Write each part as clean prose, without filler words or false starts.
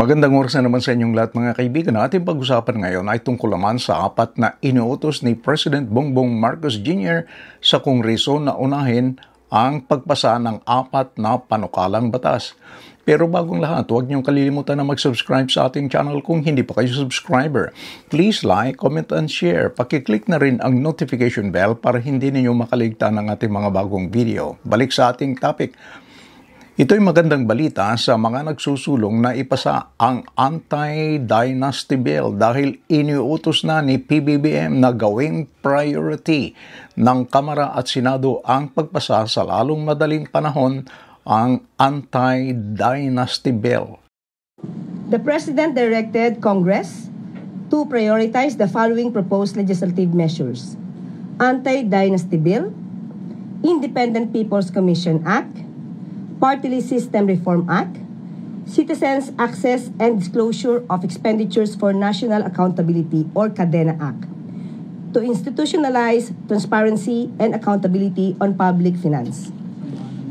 Magandang oras na naman sa inyong lahat mga kaibigan. Ating pag-usapan ngayon ay tungkol naman sa 4 na inuutos ni President Bongbong Marcos Jr. sa Kongreso na unahin ang pagpasa ng 4 na panukalang batas. Pero bagong lahat, huwag niyong kalilimutan na mag-subscribe sa ating channel kung hindi pa kayo subscriber. Please like, comment, and share. Pakiclick na rin ang notification bell para hindi ninyo makaligtan ng ating mga bagong video. Balik sa ating topic. Ito'y magandang balita sa mga nagsusulong na ipasa ang Anti-Dynasty Bill dahil iniuutos na ni PBBM na gawing priority ng Kamara at Senado ang pagpasa sa lalong madaling panahon ang Anti-Dynasty Bill. The President directed Congress to prioritize the following proposed legislative measures: Anti-Dynasty Bill, Independent People's Commission Act, Party List System Reform Act, Citizens Access and Disclosure of Expenditures for National Accountability or CADENA Act, to institutionalize transparency and accountability on public finance.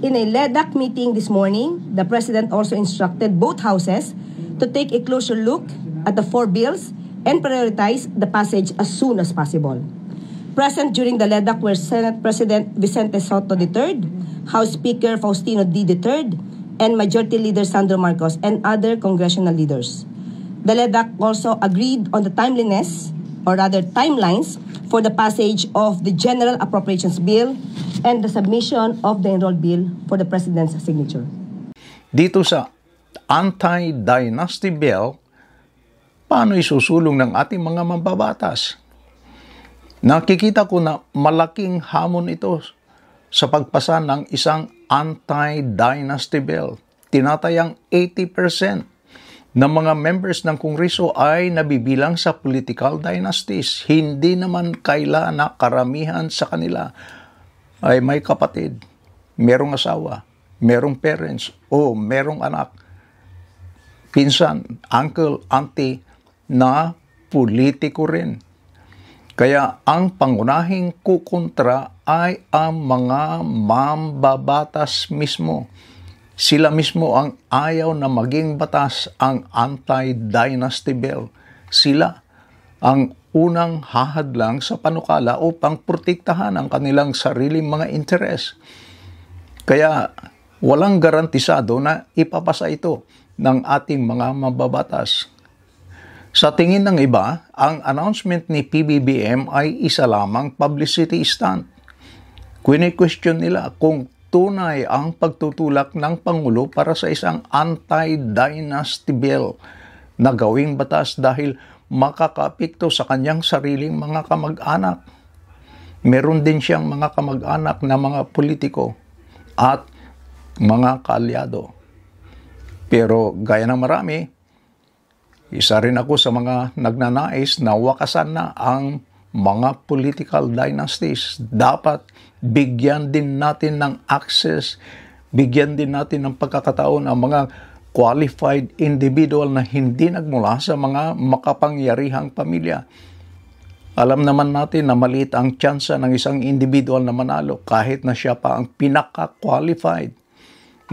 In a LEDAC meeting this morning, the President also instructed both houses to take a closer look at the 4 bills and prioritize the passage as soon as possible. Present during the LEDAC were Senate President Vicente Soto III, House Speaker Faustino D. III, and Majority Leader Sandro Marcos and other congressional leaders. The LEDAC also agreed on the timeliness, or rather timelines, for the passage of the General Appropriations Bill and the submission of the enrolled bill for the President's signature. Dito sa Anti-Dynasty Bill, paano isusulong ng ating mga mambabatas? Nakikita ko na malaking hamon ito sa pagpasa ng isang Anti-Dynasty Bill. Tinatayang 80% ng mga members ng Kongreso ay nabibilang sa political dynasties. Hindi naman kaila na karamihan sa kanila ay may kapatid, merong asawa, merong parents, o merong anak, pinsan, uncle, auntie na politiko rin. Kaya ang pangunahing kukontra ay ang mga mambabatas mismo. Sila mismo ang ayaw na maging batas ang Anti-Dynasty Bill. Sila ang unang hahadlang sa panukala upang protektahan ang kanilang sariling mga interes. Kaya walang garantisado na ipapasa ito ng ating mga mambabatas. Sa tingin ng iba, ang announcement ni PBBM ay isa lamang publicity stunt. Question nila kung tunay ang pagtutulak ng Pangulo para sa isang Anti-Dynasty Bill na gawing batas dahil makakapekto sa kanyang sariling mga kamag-anak. Meron din siyang mga kamag-anak na mga politiko at mga kaalyado. Pero gaya ng marami, isa rin ako sa mga nagnanais na wakasan na ang mga political dynasties. Dapat bigyan din natin ng access, bigyan din natin ng pagkakataon ang mga qualified individual na hindi nagmula sa mga makapangyarihang pamilya. Alam naman natin na maliit ang tsansa ng isang individual na manalo kahit na siya pa ang pinaka-qualified,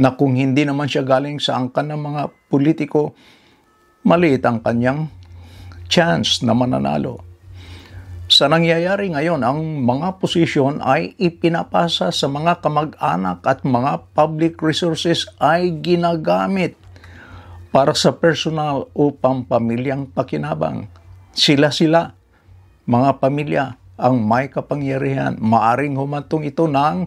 na kung hindi naman siya galing sa angkan ng mga politiko, maliit ang kanyang chance na mananalo. Sa nangyayari ngayon, ang mga posisyon ay ipinapasa sa mga kamag-anak at mga public resources ay ginagamit para sa personal o pampamilyang pakinabang. Sila-sila, mga pamilya, ang may kapangyarihan. Maaring humantong ito ng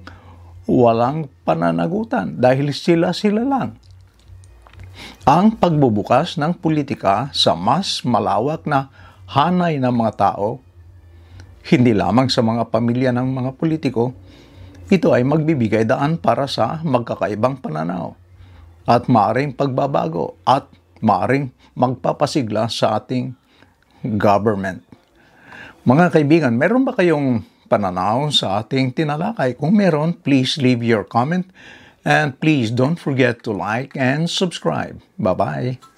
walang pananagutan dahil sila-sila lang. Ang pagbubukas ng politika sa mas malawak na hanay ng mga tao, hindi lamang sa mga pamilya ng mga politiko, ito ay magbibigay daan para sa magkakaibang pananaw at maaring pagbabago at maaring magpapasigla sa ating government. Mga kaibigan, meron ba kayong pananaw sa ating tinalakay? Kung meron, please leave your comment. And please don't forget to like and subscribe. Bye-bye.